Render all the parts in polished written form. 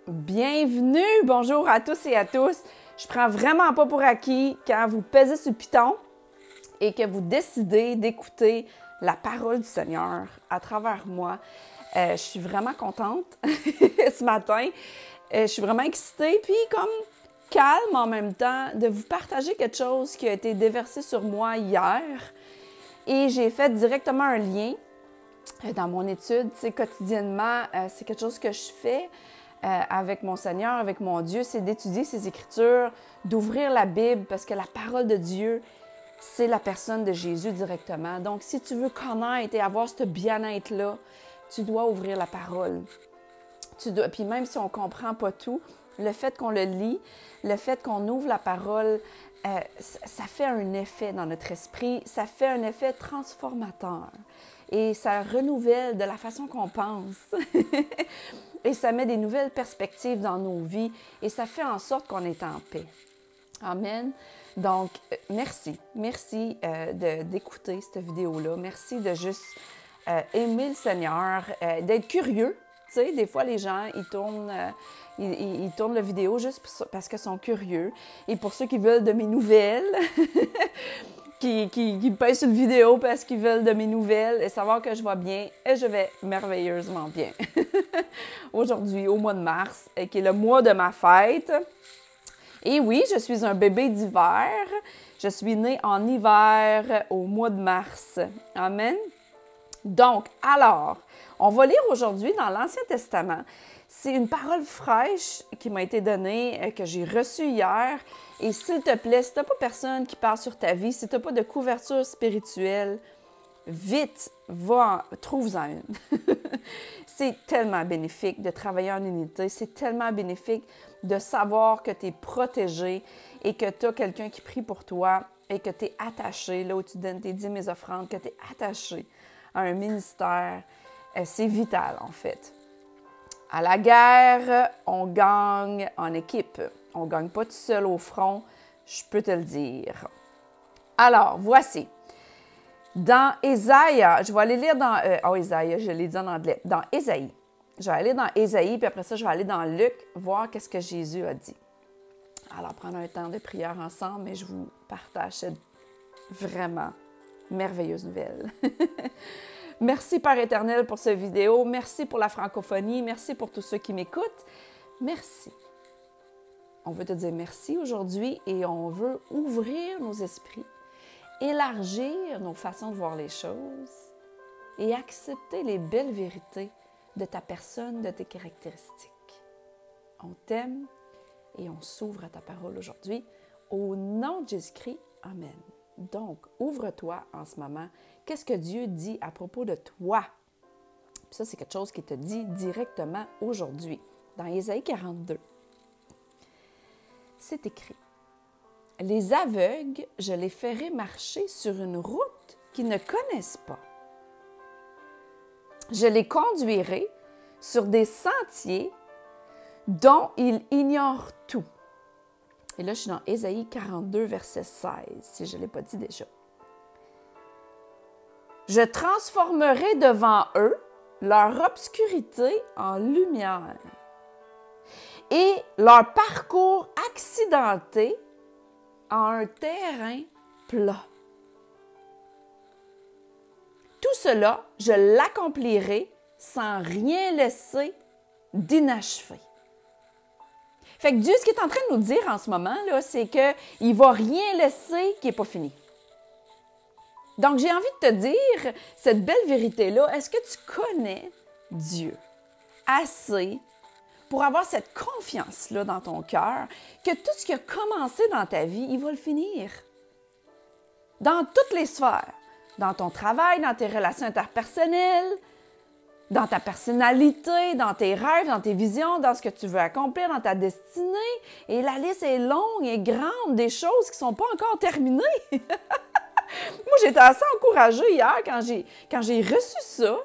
Bienvenue, bonjour à tous et à tous. Je prends vraiment pas pour acquis quand vous pesez sur le piton et que vous décidez d'écouter la parole du Seigneur à travers moi. Je suis vraiment contente ce matin. Je suis vraiment excitée, puis comme calme en même temps de vous partager quelque chose qui a été déversé sur moi hier. Et j'ai fait directement un lien dans mon étude. Quotidiennement, c'est quelque chose que je fais avec mon Seigneur, avec mon Dieu, c'est d'étudier ses Écritures, d'ouvrir la Bible, parce que la parole de Dieu, c'est la personne de Jésus directement. Donc, si tu veux connaître et avoir ce bien-être-là, tu dois ouvrir la parole. Puis même si on ne comprend pas tout, le fait qu'on le lit, le fait qu'on ouvre la parole, ça fait un effet dans notre esprit, ça fait un effet transformateur. Et ça renouvelle de la façon qu'on pense. Et ça met des nouvelles perspectives dans nos vies. Et ça fait en sorte qu'on est en paix. Amen. Donc, merci. Merci d'écouter cette vidéo-là. Merci de juste aimer le Seigneur, d'être curieux. Tu sais, des fois, les gens, ils tournent la vidéo juste parce qu'ils sont curieux. Et pour ceux qui veulent de mes nouvelles... qui pèsent sur le vidéo parce qu'ils veulent de mes nouvelles et savoir que je vais bien et je vais merveilleusement bien. Aujourd'hui, au mois de mars, qui est le mois de ma fête. Et oui, je suis un bébé d'hiver. Je suis née en hiver au mois de mars. Amen. Donc, alors, on va lire aujourd'hui dans l'Ancien Testament. C'est une parole fraîche qui m'a été donnée, que j'ai reçue hier. Et s'il te plaît, si tu n'as pas personne qui parle sur ta vie, si tu n'as pas de couverture spirituelle, vite, trouve-en une. C'est tellement bénéfique de travailler en unité. C'est tellement bénéfique de savoir que tu es protégé et que tu as quelqu'un qui prie pour toi et que tu es attaché, là où tu donnes tes dîmes et offrandes, que tu es attaché à un ministère. C'est vital, en fait. À la guerre, on gagne en équipe. On ne gagne pas tout seul au front, je peux te le dire. Alors, voici. Dans Ésaïe, je vais aller lire dans... Ésaïe, je l'ai dit en anglais. Dans Ésaïe. Je vais aller dans Ésaïe, puis après ça, je vais aller dans Luc, voir qu'est-ce que Jésus a dit. Alors, prendre un temps de prière ensemble, mais je vous partage cette vraiment merveilleuse nouvelle. Merci, Père éternel, pour cette vidéo. Merci pour la francophonie. Merci pour tous ceux qui m'écoutent. Merci. On veut te dire merci aujourd'hui et on veut ouvrir nos esprits, élargir nos façons de voir les choses et accepter les belles vérités de ta personne, de tes caractéristiques. On t'aime et on s'ouvre à ta parole aujourd'hui. Au nom de Jésus-Christ, Amen. Donc, ouvre-toi en ce moment. Qu'est-ce que Dieu dit à propos de toi? Puis ça, c'est quelque chose qu'il te dit directement aujourd'hui, dans Ésaïe 42. C'est écrit. « Les aveugles, je les ferai marcher sur une route qu'ils ne connaissent pas. Je les conduirai sur des sentiers dont ils ignorent tout. » Et là, je suis dans Ésaïe 42, verset 16, si je ne l'ai pas dit déjà. « Je transformerai devant eux leur obscurité en lumière. Et leur parcours accidenté en un terrain plat. Tout cela, je l'accomplirai sans rien laisser d'inachevé. » Fait que Dieu, ce qu'il est en train de nous dire en ce moment, là, c'est qu'il ne va rien laisser qui n'est pas fini. Donc, j'ai envie de te dire cette belle vérité-là. Est-ce que tu connais Dieu assez pour avoir cette confiance-là dans ton cœur, que tout ce qui a commencé dans ta vie, il va le finir. Dans toutes les sphères. Dans ton travail, dans tes relations interpersonnelles, dans ta personnalité, dans tes rêves, dans tes visions, dans ce que tu veux accomplir, dans ta destinée. Et la liste est longue et grande des choses qui ne sont pas encore terminées. Moi, j'étais assez encouragée hier quand j'ai reçu ça.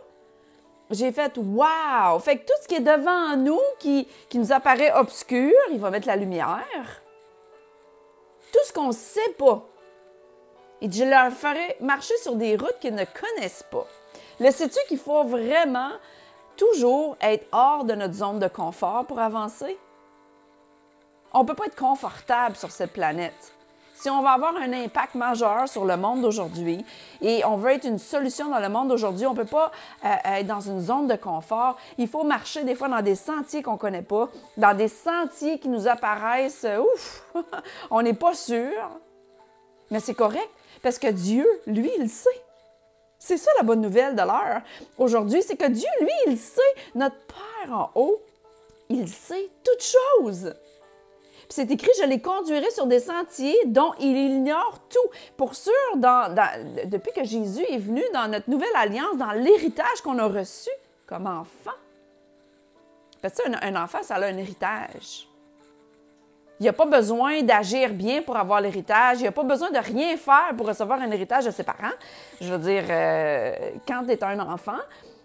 J'ai fait « wow ». Fait que tout ce qui est devant nous, qui nous apparaît obscur, il va mettre la lumière. Tout ce qu'on ne sait pas. Et je leur ferai marcher sur des routes qu'ils ne connaissent pas. Le sais-tu qu'il faut vraiment toujours être hors de notre zone de confort pour avancer. On ne peut pas être confortable sur cette planète. Si on va avoir un impact majeur sur le monde d'aujourd'hui et on veut être une solution dans le monde d'aujourd'hui, on ne peut pas être dans une zone de confort. Il faut marcher des fois dans des sentiers qu'on ne connaît pas, dans des sentiers qui nous apparaissent, ouf, on n'est pas sûr. Mais c'est correct, parce que Dieu, lui, il sait. C'est ça la bonne nouvelle de l'heure aujourd'hui, c'est que Dieu, lui, il sait. Notre Père en haut, il sait toutes choses. Puis c'est écrit, je les conduirai sur des sentiers dont il ignore tout. Pour sûr, depuis que Jésus est venu dans notre nouvelle alliance, dans l'héritage qu'on a reçu comme enfant. Parce que un enfant, ça a un héritage. Il n'y a pas besoin d'agir bien pour avoir l'héritage. Il n'y a pas besoin de rien faire pour recevoir un héritage de ses parents. Je veux dire, quand tu es un enfant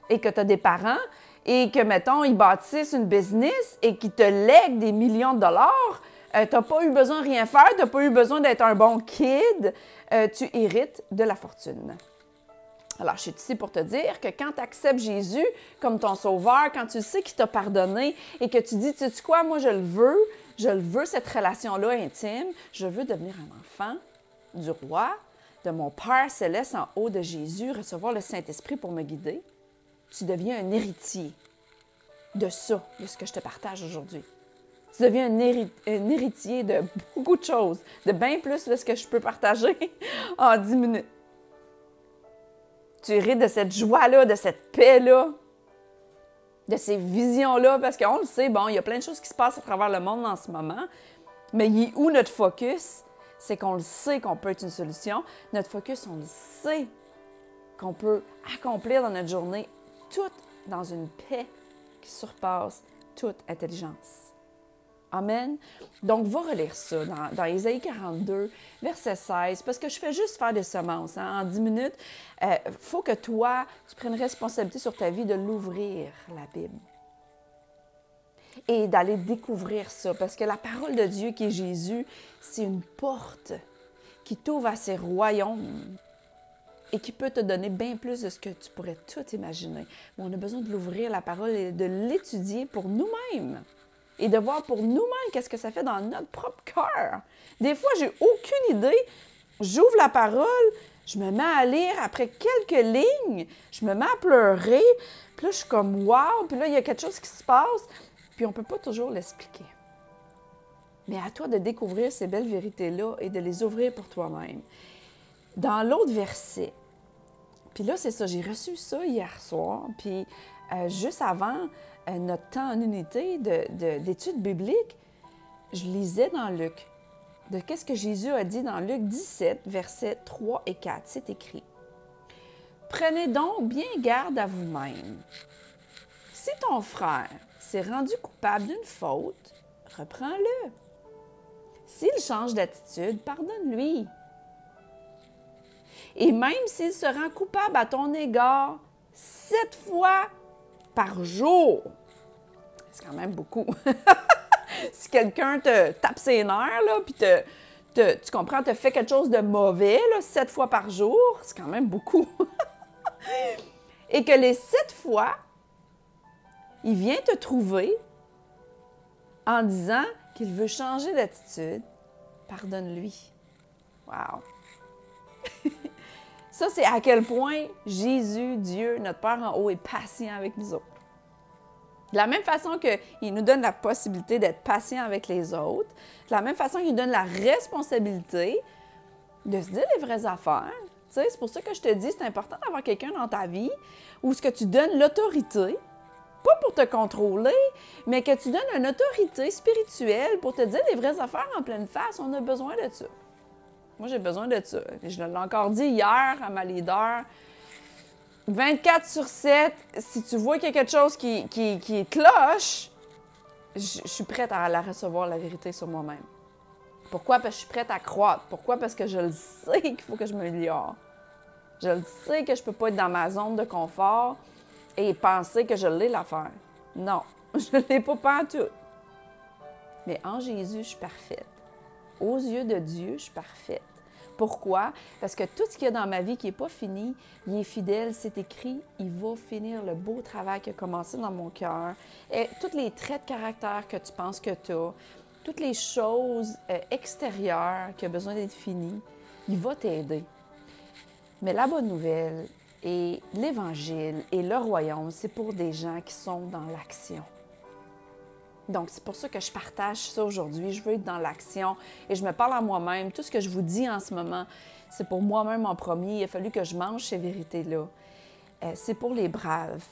et que tu as des parents et que, mettons, ils bâtissent une business et qu'ils te lèguent des millions de dollars, tu n'as pas eu besoin de rien faire, tu n'as pas eu besoin d'être un bon kid, tu hérites de la fortune. Alors, je suis ici pour te dire que quand tu acceptes Jésus comme ton sauveur, quand tu sais qu'il t'a pardonné et que tu dis, tu sais quoi, moi je le veux cette relation-là intime, je veux devenir un enfant du roi, de mon Père céleste en haut de Jésus, recevoir le Saint-Esprit pour me guider, tu deviens un héritier de ça, de ce que je te partage aujourd'hui. Tu deviens un héritier de beaucoup de choses, de bien plus de ce que je peux partager en 10 minutes. Tu hérites de cette joie-là, de cette paix-là, de ces visions-là, parce qu'on le sait, bon, il y a plein de choses qui se passent à travers le monde en ce moment, mais il est où notre focus? C'est qu'on le sait qu'on peut être une solution. Notre focus, on le sait qu'on peut accomplir dans notre journée tout dans une paix qui surpasse toute intelligence. Amen. Donc, va relire ça dans Ésaïe 42, verset 16, parce que je fais juste faire des semences. Hein. En 10 minutes, il faut que toi, tu prennes responsabilité sur ta vie de l'ouvrir, la Bible. Et d'aller découvrir ça, parce que la parole de Dieu qui est Jésus, c'est une porte qui t'ouvre à ses royaumes et qui peut te donner bien plus de ce que tu pourrais tout imaginer. Mais on a besoin de l'ouvrir, la parole, et de l'étudier pour nous-mêmes. Et de voir pour nous-mêmes qu'est-ce que ça fait dans notre propre cœur. Des fois, j'ai aucune idée. J'ouvre la parole, je me mets à lire après quelques lignes, je me mets à pleurer, puis là, je suis comme « wow », puis là, il y a quelque chose qui se passe, puis on ne peut pas toujours l'expliquer. Mais à toi de découvrir ces belles vérités-là et de les ouvrir pour toi-même. Dans l'autre verset, puis là, c'est ça, j'ai reçu ça hier soir, puis juste avant notre temps en unité d'études bibliques, je lisais dans Luc, de qu'est-ce que Jésus a dit dans Luc 17, versets 3 et 4. C'est écrit. « Prenez donc bien garde à vous-même. Si ton frère s'est rendu coupable d'une faute, reprends-le. S'il change d'attitude, pardonne-lui. Et même s'il se rend coupable à ton égard 7 fois par jour, c'est quand même beaucoup. Si quelqu'un te tape ses nerfs, là, puis tu comprends, te fait quelque chose de mauvais, là, 7 fois par jour, c'est quand même beaucoup. Et que les 7 fois, il vient te trouver en disant qu'il veut changer d'attitude, pardonne-lui. Wow! Ça, c'est à quel point Jésus, Dieu, notre Père en haut, est patient avec nous autres. De la même façon qu'il nous donne la possibilité d'être patient avec les autres, de la même façon qu'il nous donne la responsabilité de se dire les vraies affaires. Tu sais, c'est pour ça que je te dis, c'est important d'avoir quelqu'un dans ta vie où ce que tu donnes l'autorité, pas pour te contrôler, mais que tu donnes une autorité spirituelle pour te dire les vraies affaires en pleine face. On a besoin de ça. Moi, j'ai besoin de ça. Je l'ai encore dit hier à ma leader. 24/7, si tu vois qu'il y a quelque chose qui cloche, je suis prête à la recevoir, la vérité sur moi-même. Pourquoi? Parce que je suis prête à croître. Pourquoi? Parce que je le sais qu'il faut que je m'améliore. Je le sais que je ne peux pas être dans ma zone de confort et penser que je l'ai l'affaire. Non, je ne l'ai pas pantoute. Mais en Jésus, je suis parfaite. Aux yeux de Dieu, je suis parfaite. Pourquoi? Parce que tout ce qu'il y a dans ma vie qui n'est pas fini, il est fidèle, c'est écrit, il va finir le beau travail qui a commencé dans mon cœur. Et tous les traits de caractère que tu penses que tu as, toutes les choses extérieures qui ont besoin d'être finies, il va t'aider. Mais la bonne nouvelle et l'Évangile et le royaume, c'est pour des gens qui sont dans l'action. Donc, c'est pour ça que je partage ça aujourd'hui. Je veux être dans l'action et je me parle à moi-même. Tout ce que je vous dis en ce moment, c'est pour moi-même en premier. Il a fallu que je mange ces vérités-là. C'est pour les braves.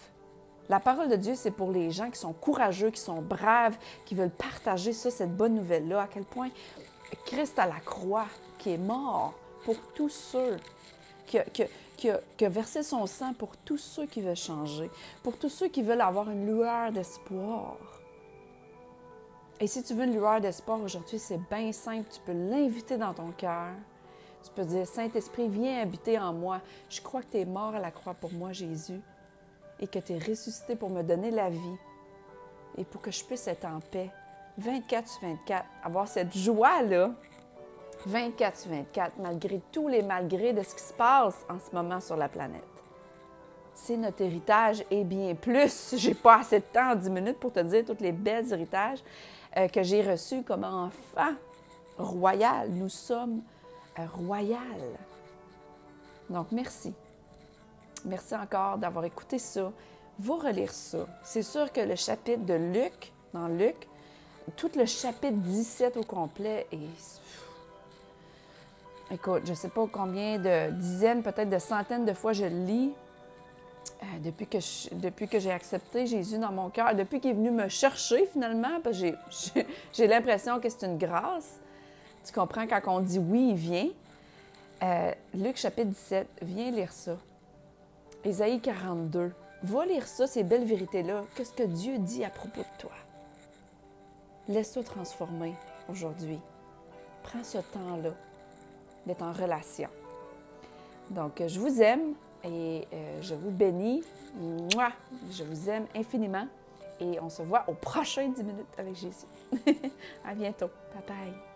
La parole de Dieu, c'est pour les gens qui sont courageux, qui sont braves, qui veulent partager ça, cette bonne nouvelle-là, à quel point Christ à la croix, qui est mort pour tous ceux qui a versé son sang pour tous ceux qui veulent changer, pour tous ceux qui veulent avoir une lueur d'espoir. Et si tu veux une lueur d'espoir aujourd'hui, c'est bien simple. Tu peux l'inviter dans ton cœur. Tu peux dire, Saint-Esprit, viens habiter en moi. Je crois que tu es mort à la croix pour moi, Jésus, et que tu es ressuscité pour me donner la vie et pour que je puisse être en paix. 24/24, avoir cette joie-là, 24/24, malgré tous les malgrés de ce qui se passe en ce moment sur la planète. C'est notre héritage et bien plus. J'ai pas assez de temps en 10 minutes pour te dire tous les belles héritages que j'ai reçus comme enfant royal. Nous sommes royal. Donc, merci. Merci encore d'avoir écouté ça. Va relire ça. C'est sûr que le chapitre de Luc, dans Luc, tout le chapitre 17 au complet est... Écoute, je ne sais pas combien de dizaines, peut-être de centaines de fois je le lis. Depuis que j'ai accepté Jésus dans mon cœur, depuis qu'il est venu me chercher finalement, parce que j'ai l'impression que c'est une grâce. Tu comprends, quand on dit oui, il vient. Luc chapitre 17, viens lire ça. Ésaïe 42, va lire ça, ces belles vérités-là. Qu'est-ce que Dieu dit à propos de toi? Laisse-toi transformer aujourd'hui. Prends ce temps-là d'être en relation. Donc, je vous aime. Et je vous bénis. Mouah! Je vous aime infiniment. Et on se voit au prochain 10 minutes avec Jésus. À bientôt. Bye bye.